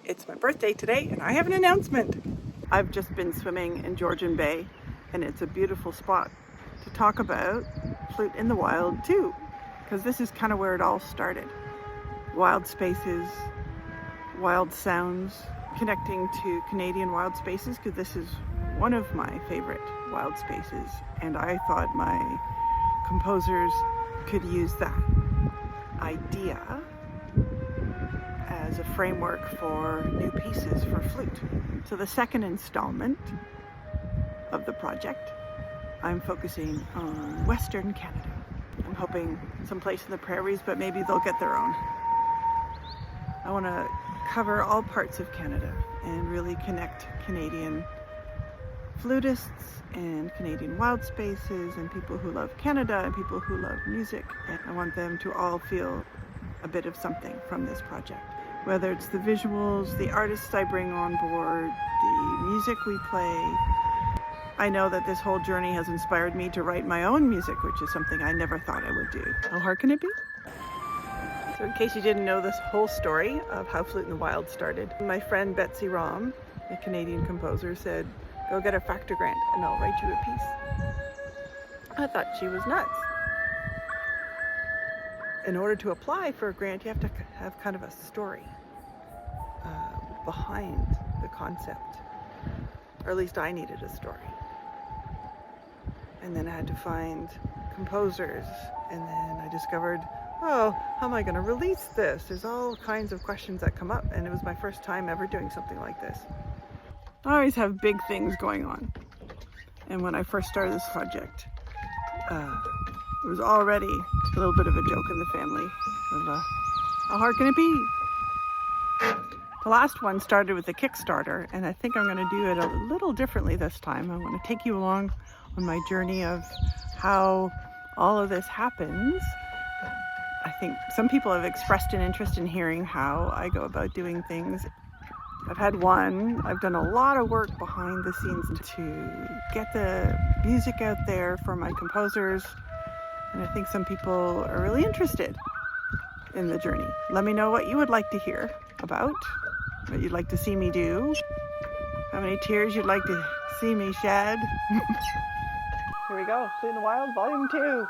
It's my birthday today and I have an announcement. I've just been swimming in Georgian Bay and it's a beautiful spot to talk about Flute in the Wild too, because this is kind of where it all started. Wild spaces, wild sounds, connecting to Canadian wild spaces, because this is one of my favorite wild spaces and I thought my composers could use that idea as a framework for new pieces for flute. So the second installment of the project, I'm focusing on Western Canada. I'm hoping someplace in the prairies, but maybe they'll get their own. I want to cover all parts of Canada and really connect Canadian flutists and Canadian wild spaces and people who love Canada and people who love music. And I want them to all feel a bit of something from this project. Whether it's the visuals, the artists I bring on board, the music we play. I know that this whole journey has inspired me to write my own music, which is something I never thought I would do. How hard can it be? So in case you didn't know this whole story of how Flute in the Wild started, my friend Betsy Rom, a Canadian composer, said, go get a factor grant and I'll write you a piece. I thought she was nuts. In order to apply for a grant, you have to have kind of a story behind the concept, or at least I needed a story. And then I had to find composers, and then I discovered, oh, how am I going to release this? There's all kinds of questions that come up, and it was my first time ever doing something like this. I always have big things going on, and when I first started this project, it was already a little bit of a joke in the family of how hard can it be? The last one started with a Kickstarter, and I think I'm going to do it a little differently this time. I want to take you along on my journey of how all of this happens. I think some people have expressed an interest in hearing how I go about doing things. I've done a lot of work behind the scenes to get the music out there for my composers. And I think some people are really interested in the journey. Let me know what you would like to hear about, what you'd like to see me do, how many tears you'd like to see me shed. Here we go, Flute in the Wild, Volume 2.